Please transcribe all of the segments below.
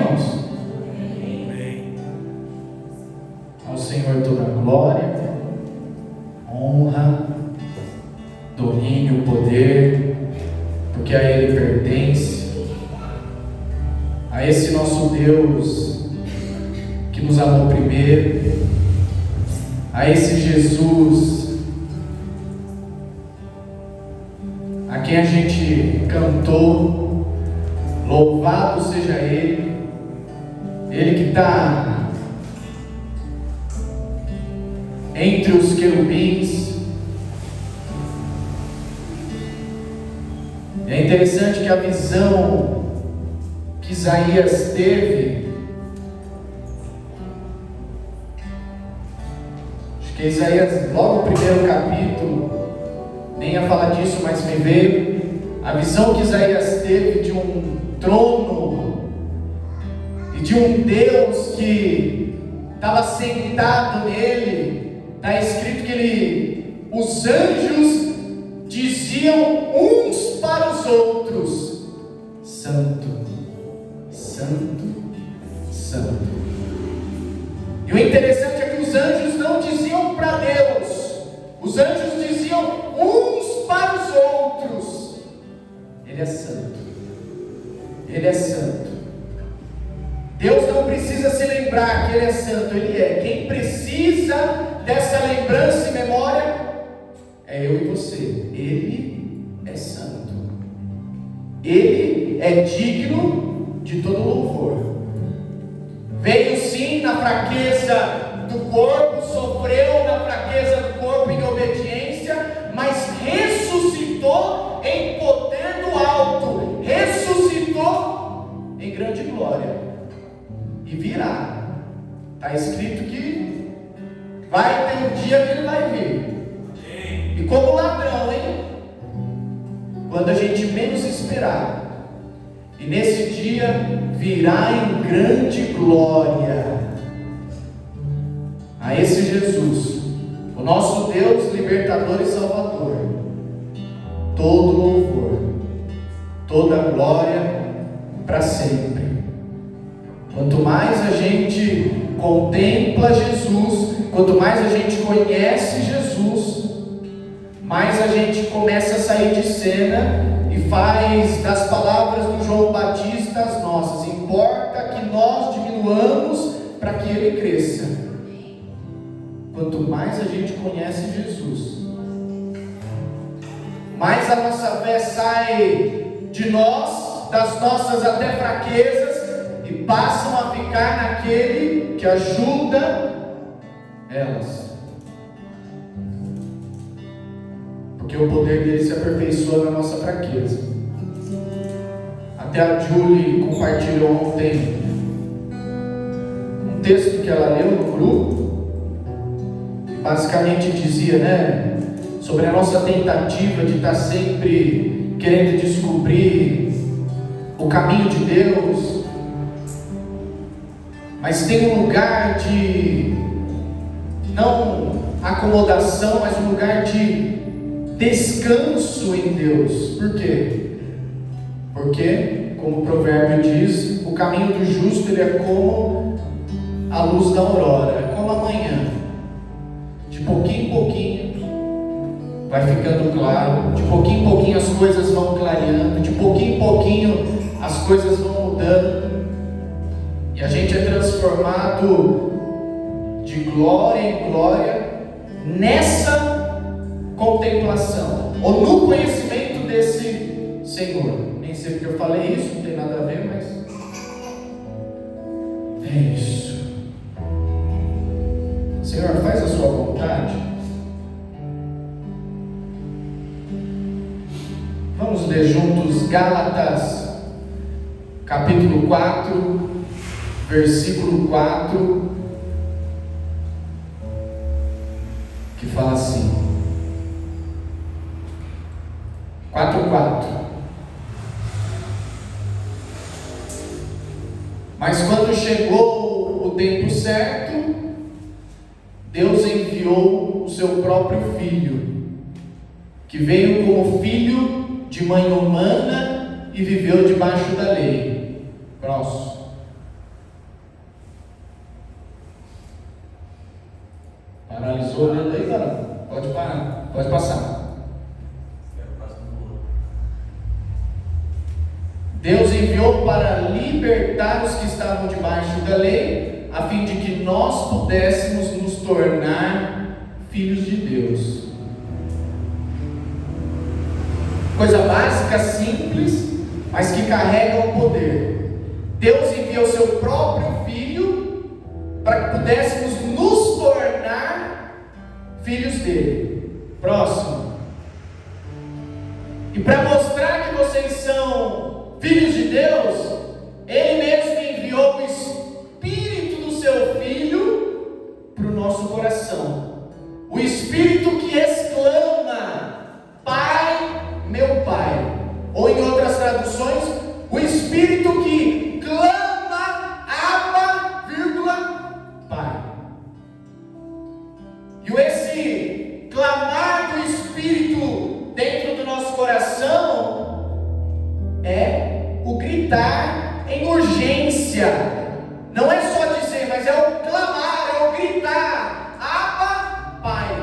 irmãos? Amém. Ao Senhor toda glória, honra, domínio, poder, porque a Ele pertence, a esse nosso Deus que nos amou primeiro, a esse Jesus a quem a gente cantou, louvado seja Ele, Ele que está entre os querubins. É interessante que a visão que Isaías teve, acho que Isaías, logo no primeiro capítulo, nem ia falar disso, mas me veio a visão que Isaías teve de um trono e de um Deus que estava sentado nele. Está escrito que os anjos diziam uns para os outros: Santo, Santo, Santo. E o interessante é que os anjos não diziam para Deus, os anjos diziam uns para os outros: Ele é santo, Ele é santo. Deus não precisa se lembrar que Ele é santo, Ele é. Quem precisa dessa lembrança e memória é eu e você. Ele é santo, Ele é digno de todo louvor. Veio sim na fraqueza do corpo, sofreu na fraqueza do corpo em obediência, mas ressuscitou em poder do alto, ressuscitou em grande glória. E virá. Está escrito que vai ter um dia que Ele vai vir. E como ladrão, hein? Quando a gente menos esperar. E nesse dia virá em grande glória. A esse Jesus, o nosso Deus, libertador e salvador, todo louvor, toda glória para sempre. Quanto mais a gente contempla Jesus, quanto mais a gente conhece Jesus, mais a gente começa a sair de cena e faz das palavras do João Batista as nossas. Importa que nós diminuamos para que Ele cresça. Quanto mais a gente conhece Jesus, mais a nossa fé sai de nós, das nossas até fraquezas, e passam a ficar naquele que ajuda elas. Porque o poder dele se aperfeiçoa na nossa fraqueza. Até a Julie compartilhou ontem um texto que ela leu no grupo, que basicamente dizia, né, sobre a nossa tentativa de estar sempre querendo descobrir o caminho de Deus. Mas tem um lugar de não acomodação, mas um lugar de descanso em Deus. Por quê? Porque, como o provérbio diz, o caminho do justo ele é como a luz da aurora, é como a manhã. De pouquinho em pouquinho vai ficando claro, de pouquinho em pouquinho as coisas vão clareando, de pouquinho em pouquinho as coisas vão mudando. E a gente é transformado de glória em glória nessa contemplação, ou no conhecimento desse Senhor. Nem sei porque eu falei isso, não tem nada a ver, mas é isso. Senhor, faz a sua vontade. Vamos ler juntos Gálatas, capítulo 4. Versículo 4, que fala assim, 4:4. Mas quando chegou o tempo certo, Deus enviou o seu próprio Filho, que veio como filho de mãe humana e viveu debaixo da lei. Próximo. Pode passar. Deus enviou para libertar os que estavam debaixo da lei, a fim de que nós pudéssemos nos tornar filhos de Deus. Coisa básica, simples, mas que carrega o poder. Deus enviou seu próprio Filho para que pudéssemos nos tornar filhos dele. Próximo. E para mostrar que vocês são filhos de Deus, Ele mesmo enviou o Espírito do seu Filho para o nosso coração. O Espírito que exclama: Pai, meu Pai. Ou em outras traduções, o Espírito que clama: Abba, Pai. E esse clamar do Espírito dentro do nosso coração é o gritar em urgência. Não é só dizer, mas é o clamar, é o gritar: Abba, Pai.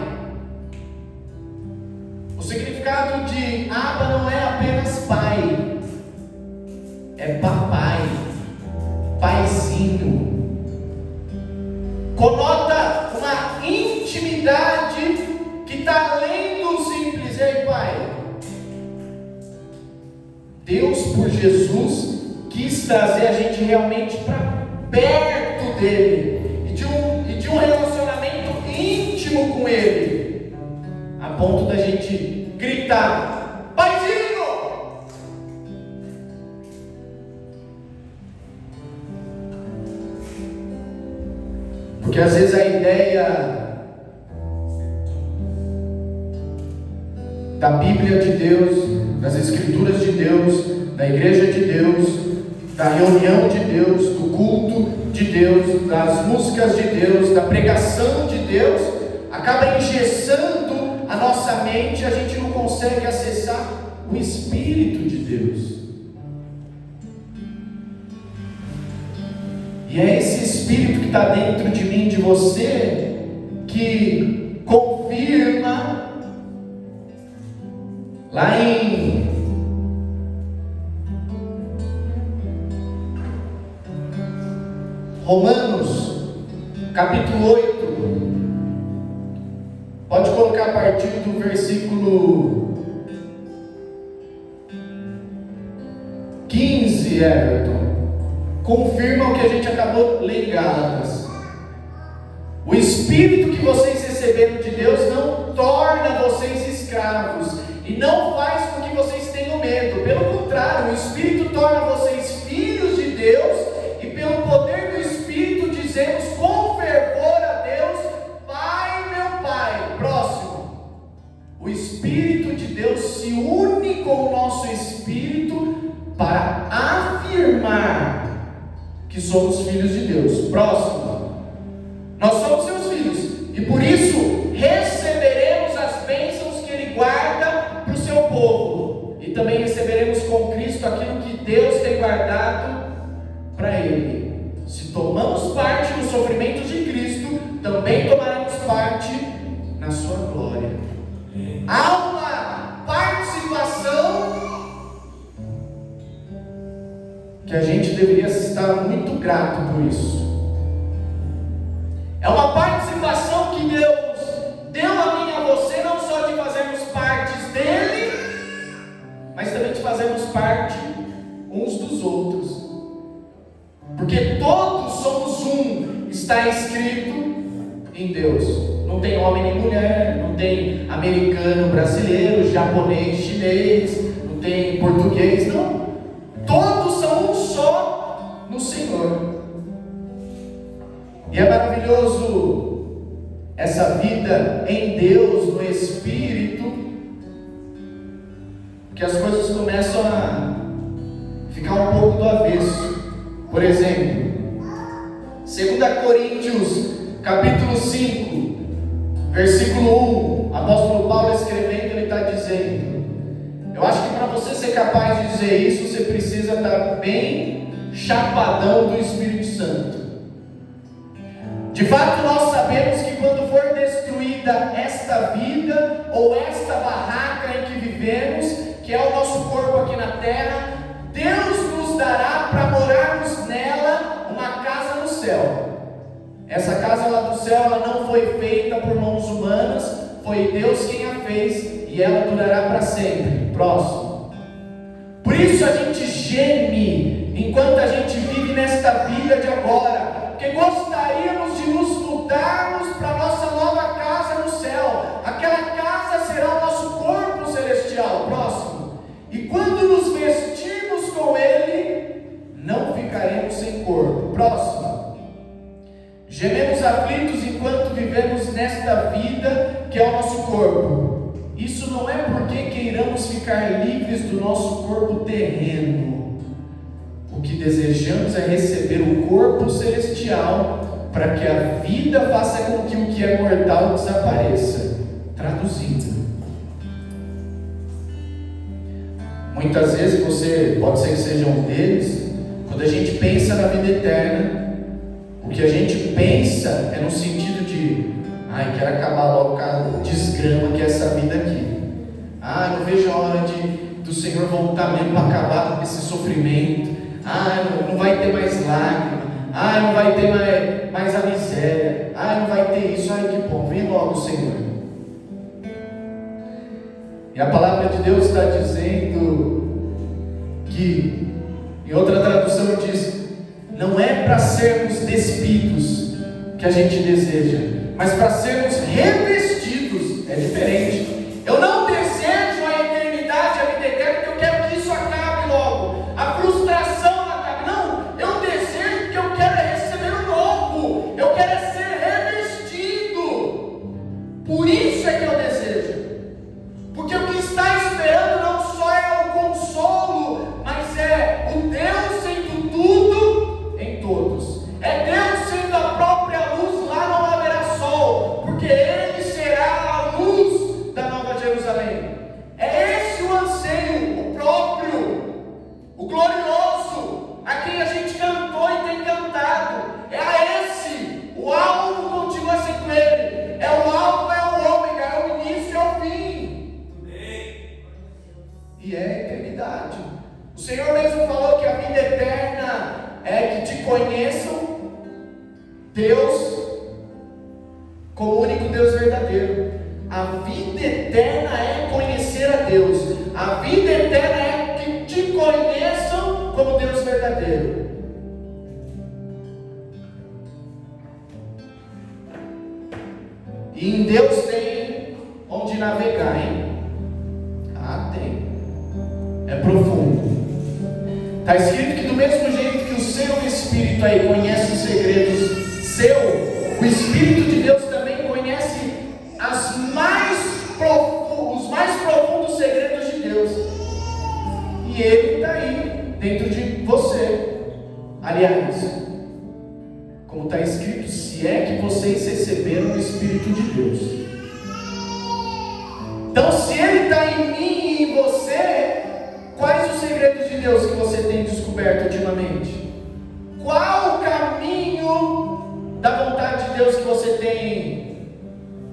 O significado de Abba não é apenas pai, é papai, paizinho. Conota uma intimidade que está além do simples ei pai. Deus, por Jesus, quis trazer a gente realmente para perto dele e de um relacionamento íntimo com ele, a ponto da gente gritar: Paizinho! Porque às vezes a ideia da Bíblia de Deus, das Escrituras de Deus, da Igreja de Deus, da reunião de Deus, do culto de Deus, das músicas de Deus, da pregação de Deus, acaba engessando a nossa mente e a gente não consegue acessar o Espírito de Deus. E é esse Espírito que está dentro de mim, de você, que confirma lá em Romanos, capítulo 8, pode colocar a partir do versículo 15, Everton. Confirma o que a gente acabou de ler em Gálatas. O Espírito que vocês receberam de Deus não torna vocês escravos e não faz com que vocês tenham medo. Pelo contrário, o Espírito torna vocês filhos de Deus e pelo poder do Espírito dizemos com fervor a Deus: Pai, meu Pai. Próximo. O Espírito de Deus se une com o nosso Espírito para afirmar que somos filhos de Deus. Próximo. Nós somos seus filhos e por isso receberemos as bênçãos que Ele guarda para o seu povo, e também receberemos com Cristo aquilo que Deus tem guardado para Ele. Se tomamos parte nos sofrimentos de Cristo, também tomaremos parte na sua glória. Há uma participação que a gente deveria estar muito grato por isso. É uma participação que Deus deu a mim e a você, não só de fazermos partes dele, mas também de fazermos parte uns dos outros. Porque todos somos um, está escrito em Deus. Não tem homem nem mulher, não tem americano, brasileiro, japonês, chinês, não tem português, não. Todos são um só no Senhor. E é maravilhoso essa vida em Deus, no Espírito, que as coisas começam a ficar um pouco do avesso. Por exemplo, 2 Coríntios, capítulo 5, versículo 1, apóstolo Paulo escrevendo, ele está dizendo: eu acho que para você ser capaz de dizer isso, você precisa estar bem chapadão do Espírito Santo. De fato, nós sabemos que quando for destruído vida, esta vida ou esta barraca em que vivemos, que é o nosso corpo aqui na terra, Deus nos dará para morarmos nela uma casa no céu. Essa casa lá do céu, ela não foi feita por mãos humanas, foi Deus quem a fez, e ela durará para sempre. Próximo. Por isso a gente geme enquanto a gente vive nesta vida de agora, porque gostaríamos de nos mudarmos para a nossa nova casa no céu. Aquela casa será o nosso corpo celestial. Próximo. E quando nos vestirmos com ele, não ficaremos sem corpo. Próximo. Gememos aflitos enquanto vivemos nesta vida que é o nosso corpo. Isso não é porque queiramos ficar livres do nosso corpo terreno. O que desejamos é receber o corpo celestial para que a vida faça com que o que é mortal desapareça. Traduzindo, muitas vezes você, pode ser que seja um deles, quando a gente pensa na vida eterna, o que a gente pensa é no sentido de: ai, quero acabar logo com a desgrama que é essa vida aqui. Não vejo a hora do Senhor voltar mesmo para acabar com esse sofrimento. Não vai ter mais lágrima. Não vai ter mais a miséria. Não vai ter isso. Que bom, vem logo, Senhor. E a palavra de Deus está dizendo que, em outra tradução diz: não é para sermos despidos que a gente deseja, mas para sermos revestidos. É diferente. Eu não desejo a eternidade, a vida eterna, porque eu quero que isso acabe logo, a frustração acabe. Não, eu desejo porque eu quero receber o novo, eu quero ser revestido. Por isso é que eu desejo, porque o que está esperando não só é o consolo, mas é o Deus sendo tudo em todos. É Deus sendo a própria luz, lá não haverá sol, porque Ele será a luz da Nova Jerusalém. É esse o anseio, o próprio, o glorioso, a quem a gente cantou e tem cantado. É a esse, o alvo continua sendo Ele. É o alfa, é o ômega, é o início e o fim. E é a eternidade. O Senhor mesmo falou que a vida eterna é que te conheçam, Deus, como o único Deus verdadeiro. A vida eterna é conhecer a Deus. A vida eterna é que te conheçam como Deus verdadeiro. E em Deus tem onde navegar, hein? Tem. É profundo. Está escrito que do mesmo jeito que o seu Espírito aí conhece os segredos o Espírito de Deus também conhece os mais profundos segredos de Deus. E Ele está aí, dentro de você. Aliás, como está escrito, se é que vocês receberam o Espírito de Deus. Então, se Ele está em mim e em você, quais os segredos de Deus que você tem descoberto ultimamente? Qual o caminho da vontade de Deus que você tem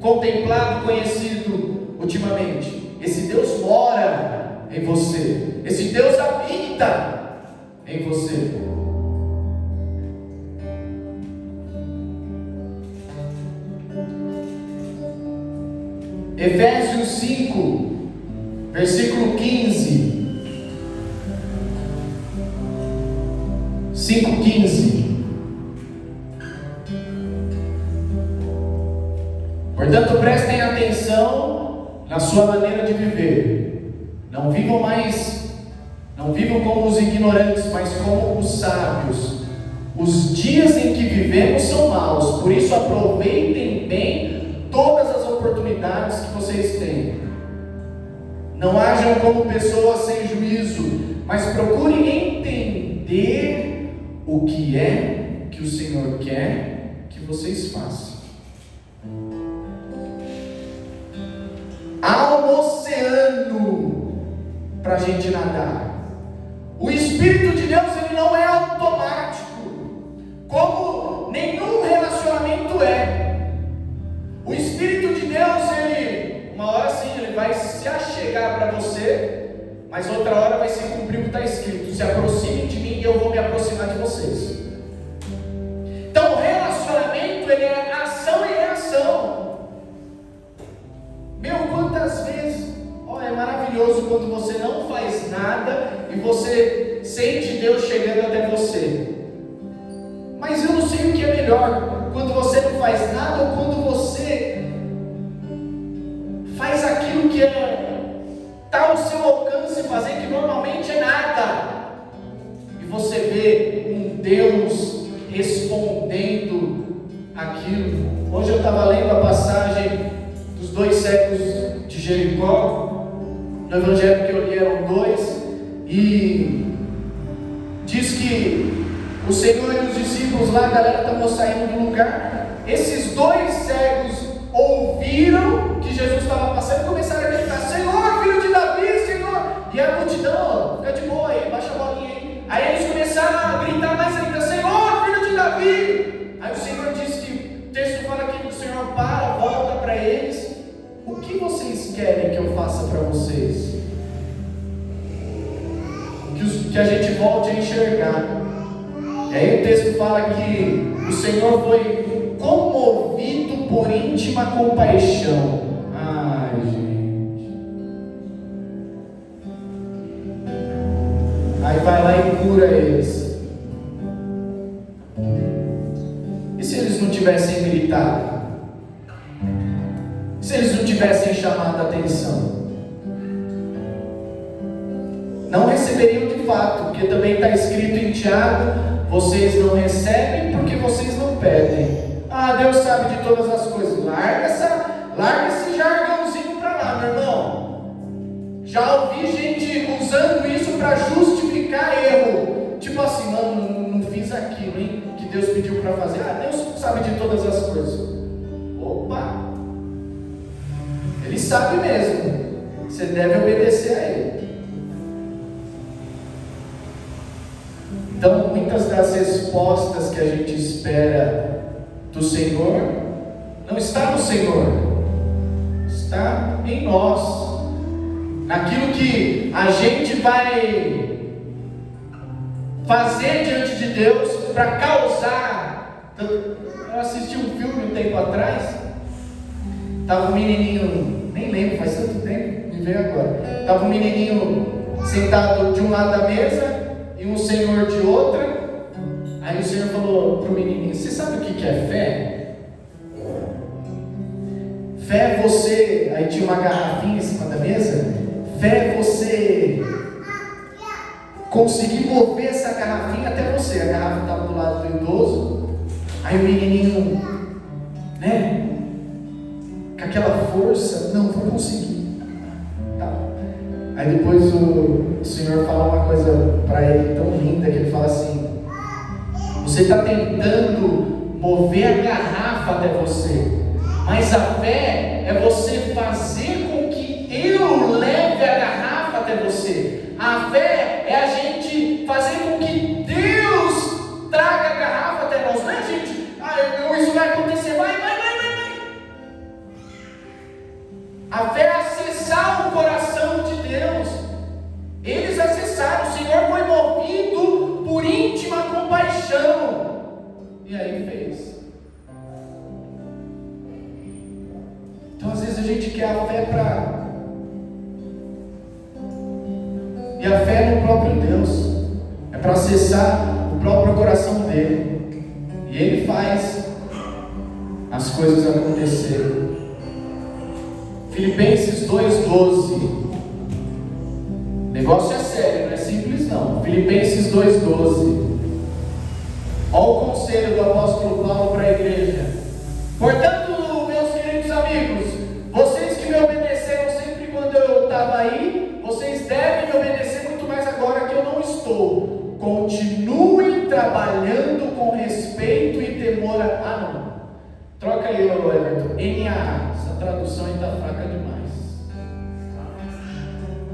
contemplado, conhecido ultimamente? Esse Deus mora em você. Esse Deus habita em você. Efésios 5, versículo 15. 5,15. Portanto, prestem atenção na sua maneira de viver. Não vivam como os ignorantes, mas como os sábios. Os dias em que vivemos são maus, por isso aproveitem bem todas as oportunidades que vocês têm. Não hajam como pessoas sem juízo, mas procurem entender o que é que o Senhor quer que vocês façam. Há um oceano para a gente nadar. O Espírito de Deus, ele não é automático, como nenhum relacionamento é. O Espírito de Deus você, mas outra hora vai se cumprir o que está escrito: se aproximem de mim e eu vou me aproximar de vocês. Então o relacionamento, ele é ação e reação. Meu, quantas vezes, é maravilhoso quando você não faz nada e você sente Deus chegando até você. Mas eu não sei o que é melhor, quando você não faz nada ou quando você faz aquilo que está ao seu alcance fazer, que normalmente é nada, e você vê um Deus respondendo aquilo. Hoje eu estava lendo a passagem dos 2 cegos de Jericó. No evangelho que eu li eram 2, e diz que o Senhor e os discípulos lá, a galera estavam saindo do lugar. Esses 2 cegos ouviram que Jesus estava passando e começaram a gritar: Senhor, filho de Davi, Senhor! E a multidão, fica de boa aí, baixa a bolinha aí. Aí eles começaram a gritar mais ainda: Senhor, filho de Davi! Aí o Senhor diz que, o texto fala que o Senhor volta para eles: o que vocês querem que eu faça para vocês? Que a gente volte a enxergar. E aí o texto fala que o Senhor foi comovido por íntima compaixão. Ai, gente. Aí vai lá e cura eles. E se eles não tivessem gritado? Se eles não tivessem chamado a atenção? Não receberiam de fato, porque também está escrito em Tiago: vocês não recebem porque vocês não pedem. Deus sabe de todas as coisas. Larga esse jargãozinho para lá, meu irmão. Já ouvi gente usando isso para justificar erro. Tipo assim: mano, não fiz aquilo, hein, que Deus pediu para fazer. Deus sabe de todas as coisas. Opa! Ele sabe mesmo. Você deve obedecer a Ele. Então, muitas das respostas que a gente espera do Senhor não está no Senhor, está em nós, naquilo que a gente vai fazer diante de Deus para causar. Eu assisti um filme um tempo atrás, estava um menininho, nem lembro, faz tanto tempo, me veio agora. Estava um menininho sentado de um lado da mesa e um senhor de outra. Aí o Senhor falou para o menininho: você sabe o que é fé? Fé é você. Aí tinha uma garrafinha em cima da mesa. Fé é você conseguir mover essa garrafinha até você. A garrafa estava do lado do idoso. Aí o menininho, com aquela força: não, vou conseguir. Aí depois o Senhor fala uma coisa para ele tão linda, que ele fala assim: você está tentando mover a garrafa até você, mas a fé é você fazer com que eu leve a garrafa até você. A fé é a gente fazer com que Deus traga a garrafa até nós. Não é a gente: isso vai acontecer, vai. A fé é acessar o coração de Deus. Eles acessaram. O Senhor foi movido por íntima compaixão, e aí fez. Então às vezes a gente quer a fé e a fé é no próprio Deus, é para acessar o próprio coração dele, e Ele faz as coisas acontecerem. Filipenses 2,12. O negócio é sério, não é simples não. Filipenses 2,12. Olha o conselho do apóstolo Paulo para a igreja: portanto, meus queridos amigos, vocês que me obedeceram sempre quando eu estava aí, vocês devem me obedecer muito mais agora que eu não estou. Continuem trabalhando com respeito e temor não. Troca aí, Everton. NAA. Essa tradução aí está fraca demais.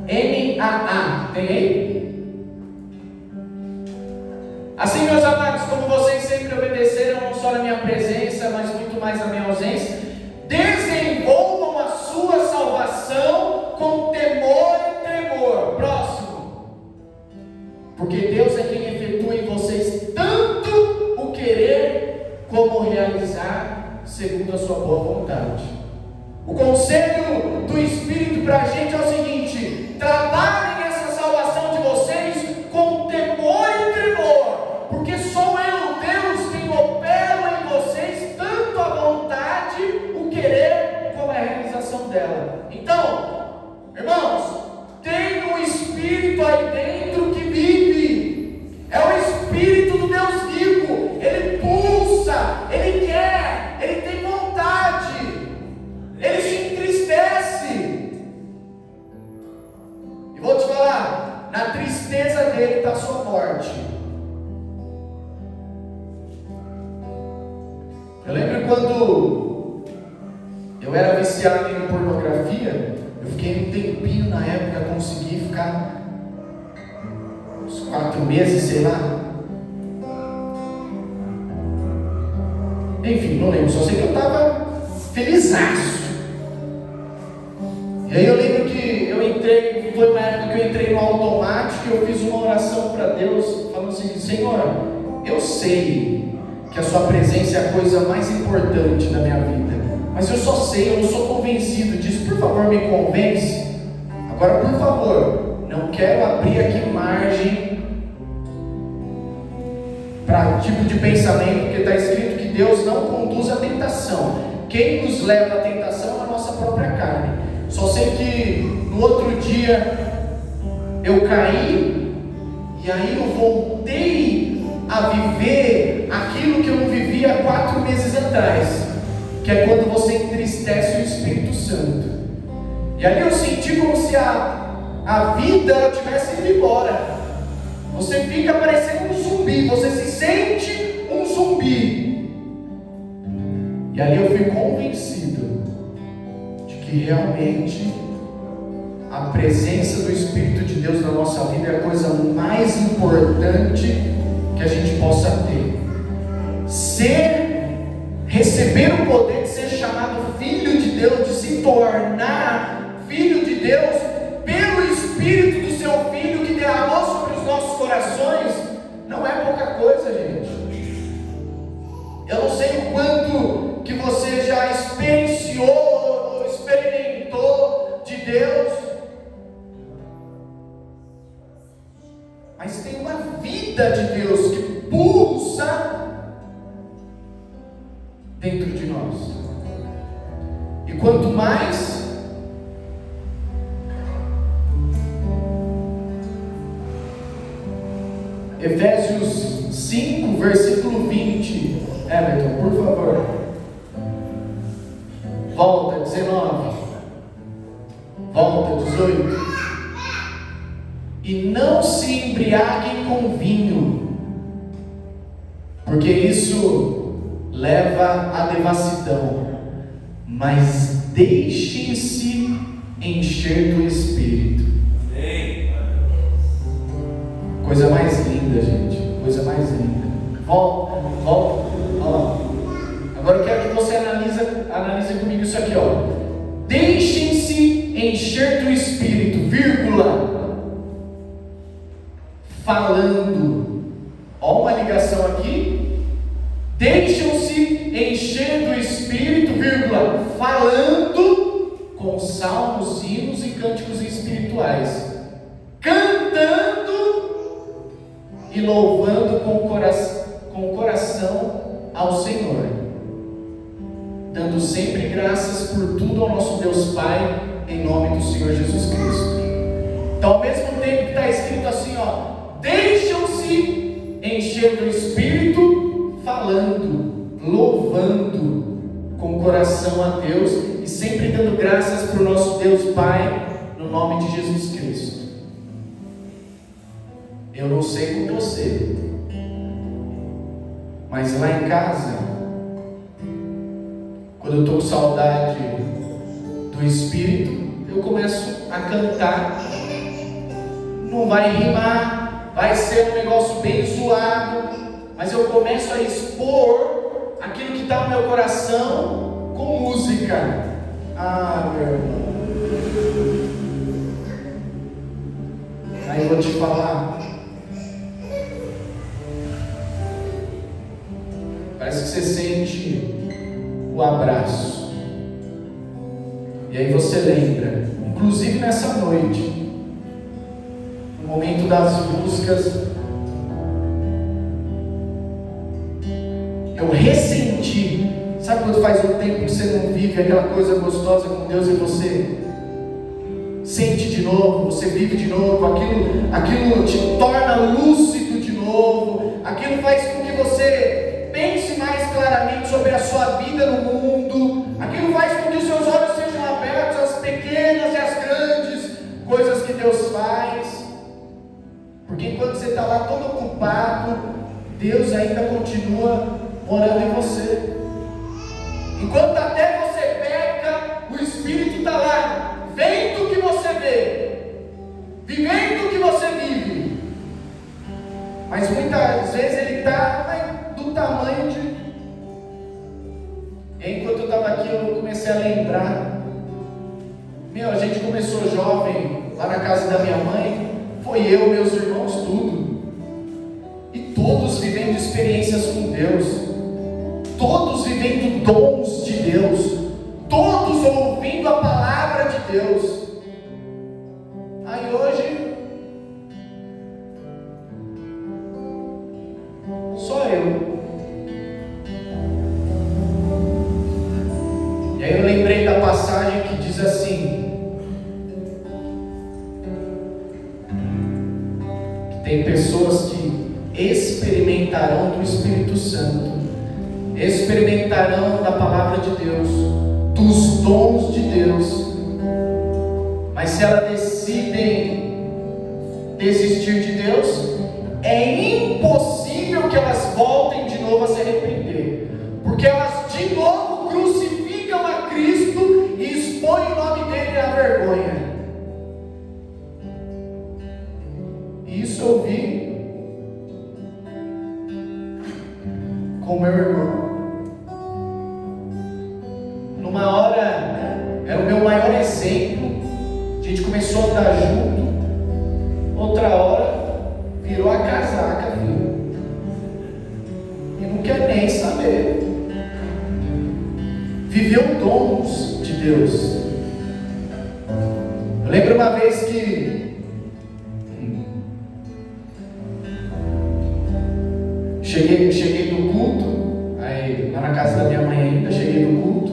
NAA. Tem aí? Assim, meus amados, como vocês sempre obedeceram, não só na minha presença, mas muito mais na minha ausência, desenvolvam a sua salvação com temor e E vou te falar, na tristeza dele está a sua morte. Eu lembro quando eu era viciado em pornografia, eu fiquei um tempinho na época, consegui ficar uns 4 meses, sei lá. Enfim, não lembro, só sei que eu estava felizaço. E aí eu lembro que eu entrei, foi uma época que eu entrei no automático e eu fiz uma oração para Deus, falando assim: Senhor, eu sei que a sua presença é a coisa mais importante da minha vida, mas eu só sei, eu não sou convencido disso, por favor me convence. Agora, por favor, não quero abrir aqui margem para tipo de pensamento, porque está escrito que Deus não conduz a tentação. Quem nos leva à tentação é a nossa própria carne. Só sei que no outro dia eu caí, e aí eu voltei a viver aquilo que eu não vivia há 4 meses atrás, que é quando você entristece o Espírito Santo. E ali eu senti como se a vida tivesse ido embora. Você fica parecendo um zumbi, você se sente um zumbi. E ali eu fui convencido de que realmente a presença do Espírito de Deus na nossa vida é a coisa mais importante que a gente possa ter. Receber o poder de ser chamado filho de Deus, de se tornar filho de Deus, pelo Espírito do seu Filho que derramou sobre os nossos corações, não é pouca coisa, gente. Eu não sei o quanto que você já experienciou ou experimentou de Deus, mas tem uma vida de Deus que pulsa dentro de nós. E quanto mais Efésios 5, versículo 20, Everton, por favor, volta 19, volta 18. E não se embriaguem com vinho, porque isso leva à devassidão, mas deixem-se encher do Espírito. Coisa mais linda, gente, coisa mais linda. Volta, ó. Agora eu quero que você analise comigo isso aqui, ó. Deixem-se encher do Espírito, vírgula, falando. Ó, uma ligação aqui. Deixam-se encher do Espírito, vírgula, falando com salmos, hinos e cânticos espirituais, cantando e louvando com o coração ao Senhor, dando sempre graças por tudo ao nosso Deus Pai, em nome do Senhor Jesus Cristo. Então, ao mesmo tempo que está escrito assim, ó, deixam-se encher do Espírito, falando, louvando com o coração a Deus e sempre dando graças para o nosso Deus Pai, no nome de Jesus Cristo. Eu não sei com você, mas lá em casa, quando eu estou com saudade do Espírito, eu começo a cantar. Não vai rimar, vai ser um negócio bem zoado, mas eu começo a expor aquilo que está no meu coração com música. Ah, meu irmão, aí eu vou te falar, parece que você sente o abraço, e aí você lembra, inclusive nessa noite, no momento das músicas, eu ressenti. Sabe quando faz um tempo que você não vive aquela coisa gostosa com Deus e você sente de novo, você vive de novo, aquilo te torna lúcido de novo, aquilo faz com que você pense mais claramente sobre a sua vida no mundo, aquilo faz com que os seus olhos sejam abertos às pequenas e às grandes coisas que Deus faz, porque enquanto você está lá todo ocupado, Deus ainda continua morando em você. Enquanto até você peca, o Espírito está lá, vendo o que você vê, vivendo o que você vive. Mas muitas vezes ele está do tamanho de... E enquanto eu estava aqui, eu comecei a lembrar. A gente começou jovem, lá na casa da minha mãe, foi eu, meus irmãos, tudo. E todos vivendo experiências com Deus, todos vivendo dons de Deus, todos ouvindo a palavra de Deus. Aí hoje, só eu. E aí eu lembrei da passagem que diz assim: que tem pessoas que experimentarão do Espírito Santo, experimentarão da palavra de Deus, dos dons de Deus, mas se elas decidem desistir de Deus, é impossível que elas voltem de novo a se arrepender, porque elas de novo crucificam a Cristo e expõem o nome dele à vergonha. Isso eu vi com meu irmão. Numa hora, era o meu maior exemplo. A gente começou a andar junto. Outra hora, virou a casaca, filho. E não quer nem saber. Viveu dons de Deus. Eu lembro uma vez que cheguei do culto, aí lá na casa da minha mãe ainda, cheguei do culto,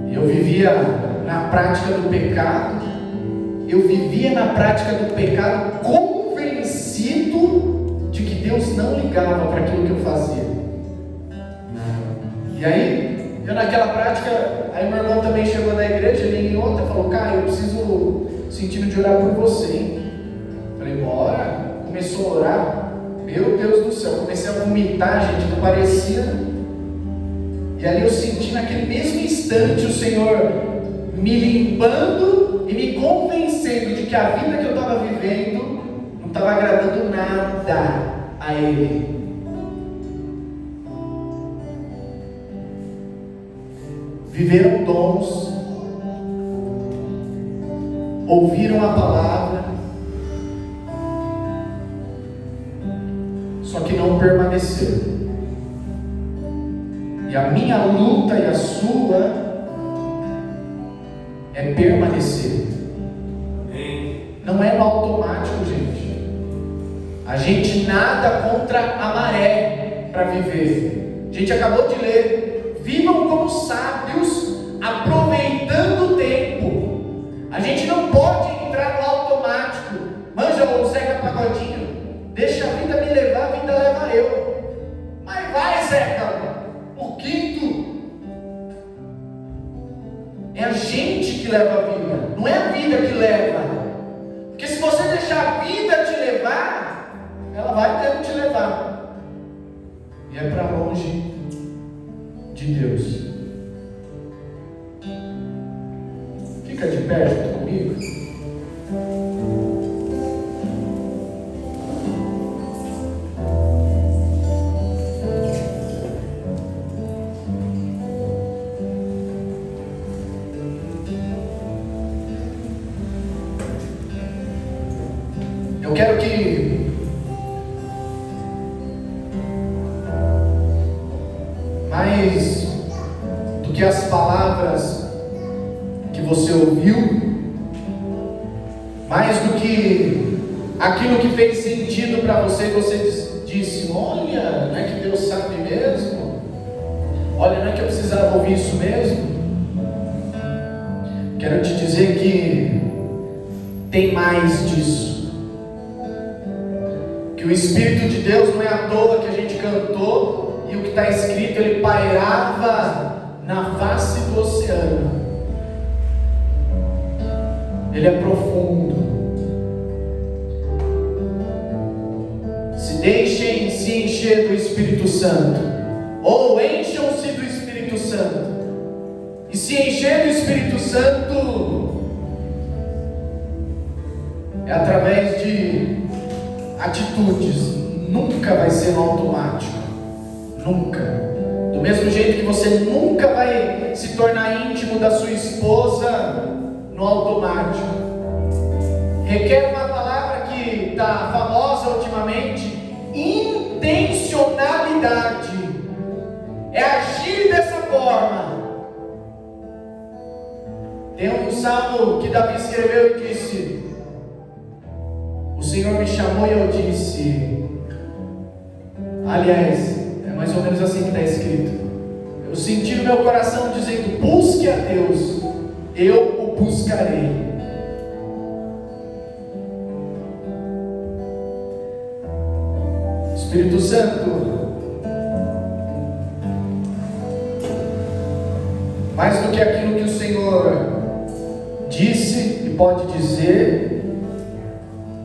e eu vivia na prática do pecado, convencido de que Deus não ligava para aquilo que eu fazia. E aí, eu naquela prática, aí meu irmão também chegou da igreja, ele em outra falou: cara, eu preciso sentindo de orar por você, hein? Falei, bora. Começou a orar, meu Deus do céu, comecei a vomitar, gente, não parecia. E ali eu senti naquele mesmo instante o Senhor me limpando e me convencendo de que a vida que eu estava vivendo não estava agradando nada a Ele. Viveram dons, ouviram a palavra, só que não permaneceram. E a minha luta e a sua é permanecer. Não é no automático, gente. A gente nada contra a maré para viver. A gente acabou de ler: vivam como sábios, aproveitando o tempo. A gente não pode entrar no automático. Manja o Zeca Pagodinho: deixa a vida me levar, a vida leva eu. Mas vai, Zeca, o quinto. É a gente que leva a vida, não é a vida que leva. Porque se você deixar a vida te levar, ela vai mesmo te levar. E é para longe de Deus. Fica de pé junto comigo. Eu quero que mais do que as palavras que você ouviu, mais do que aquilo que fez sentido para você, você disse: olha, não é que Deus sabe mesmo? Olha, não é que eu precisava ouvir isso mesmo? Quero te dizer que tem mais disso. Que o Espírito de Deus não é à toa que a gente cantou, e o que está escrito: ele pairava na face do oceano. Ele é profundo. Se deixem se encher do Espírito Santo, ou encham-se do Espírito Santo. E se encher do Espírito Santo é através de atitudes, nunca vai ser no automático, nunca. Do mesmo jeito que você nunca vai se tornar íntimo da sua esposa no automático. Requer uma palavra que está famosa ultimamente: intencionalidade. É agir dessa forma. Tem um salmo que Davi escreveu e disse: o Senhor me chamou e eu disse. Aliás, é mais ou menos assim que está escrito. Eu senti no meu coração dizendo: busque a Deus, eu o buscarei. Espírito Santo, mais do que aquilo que o Senhor disse e pode dizer,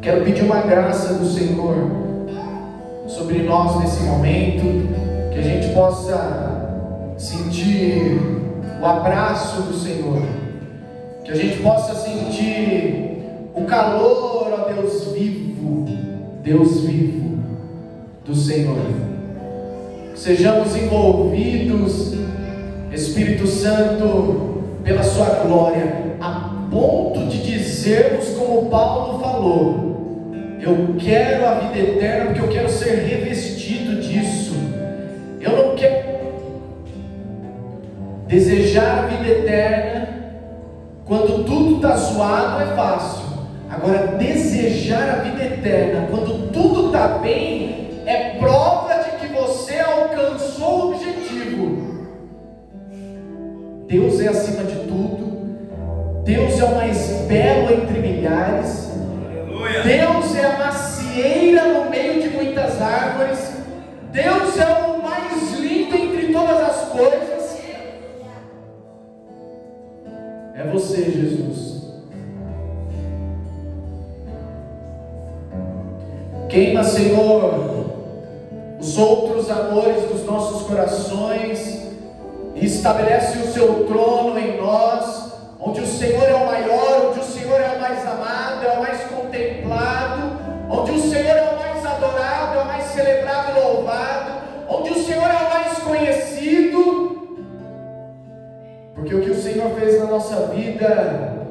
quero pedir uma graça do Senhor sobre nós nesse momento, que a gente possa sentir o abraço do Senhor, que a gente possa sentir o calor, ó Deus vivo do Senhor. Que sejamos envolvidos, Espírito Santo, pela sua glória, a ponto de dizermos como Paulo falou: eu quero a vida eterna porque eu quero ser revestido disso. Eu não quero desejar a vida eterna quando tudo está zoado, é fácil. Agora, desejar a vida eterna quando tudo está bem é prova de que você alcançou o objetivo. Deus é acima de tudo. Deus é o mais belo entre milhares. Aleluia. Deus é a macieira no meio de muitas árvores. Deus é o mais lindo entre todas as coisas. É você, Jesus. Queima, Senhor, os outros amores dos nossos corações e estabelece o seu trono em nós, onde o Senhor é o maior, onde o Senhor é o mais amado, é o mais contemplado, onde o Senhor é o mais adorado, é o mais celebrado e louvado, onde o Senhor é o mais conhecido, porque o que o Senhor fez na nossa vida,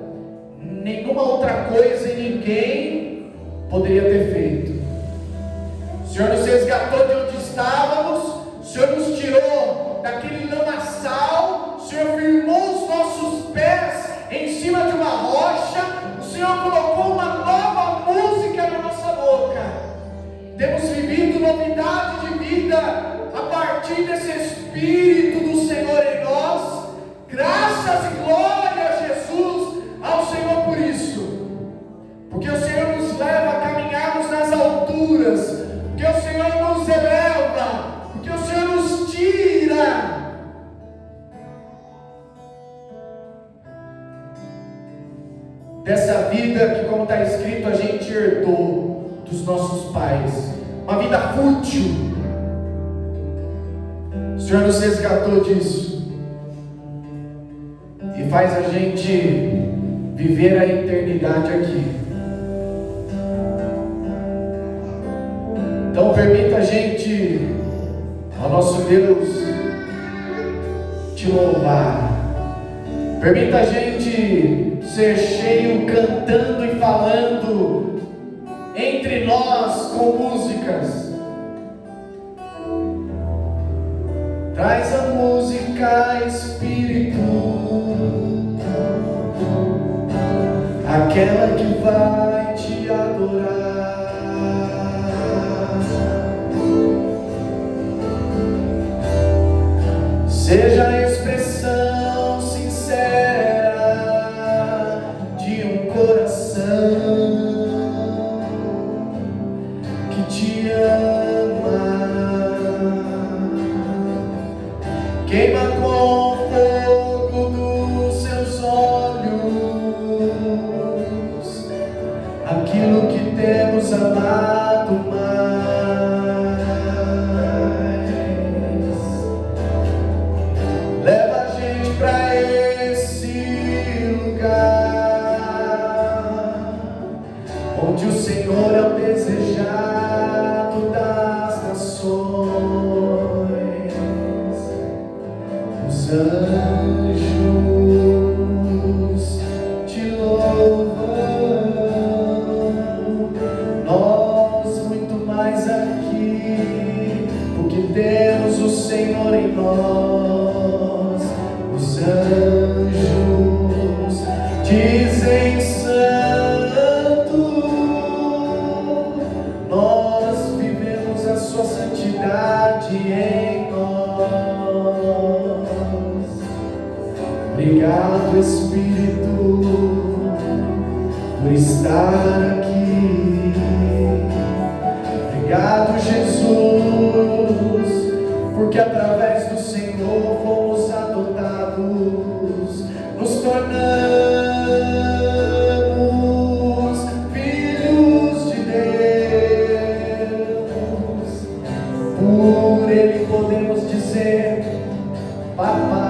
nenhuma outra coisa e ninguém poderia ter feito. O Senhor nos resgatou de onde estávamos, o Senhor nos tirou daquele lamaçal, o Senhor firmou os nossos pés em cima de uma rocha, o Senhor colocou uma nova música na nossa boca. Temos vivido novidade de vida a partir desse Espírito do Senhor em nós. Graças e glória a Jesus, ao Senhor por isso, porque o Senhor nos leva a caminharmos nas alturas, porque o Senhor nos eleva, porque o Senhor nos tira dessa vida que, como está escrito, a gente herdou dos nossos pais, uma vida fútil. O Senhor nos resgatou disso e faz a gente viver a eternidade aqui. Então permita a gente, ao nosso Deus, te louvar. Permita a gente ser cheio, cantando e falando entre nós com músicas. Traz a música, Espírito, aquela que vai te adorar. Seja a expressão sincera de um coração que te ama. Queima com o fogo dos seus olhos aquilo que temos amado mais. Leva a gente para esse lugar onde o Senhor é o desejado das nações. Os anjos te louvam, nós muito mais aqui, porque temos o Senhor em nós. Os anjos dizem santo, nós vivemos a sua santidade em nós. Obrigado, Espírito, por estar aqui. Obrigado, Jesus, porque através do Senhor fomos adotados, nos tornamos filhos de Deus. Por Ele podemos dizer Papai.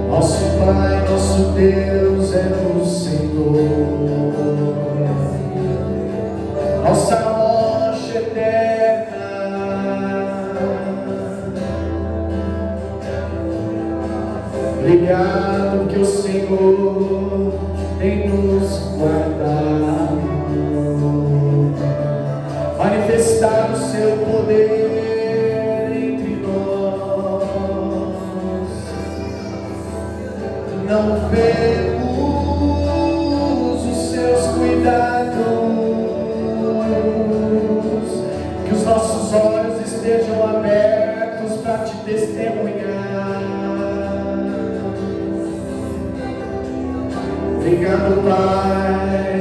Nosso Pai, nosso Deus é o Senhor, nossa rocha eterna. Obrigado que o Senhor tem nos guardado, manifestado o seu poder entre nós. Não vemos os seus cuidados, que os nossos olhos estejam abertos para te testemunhar. Obrigado, Pai.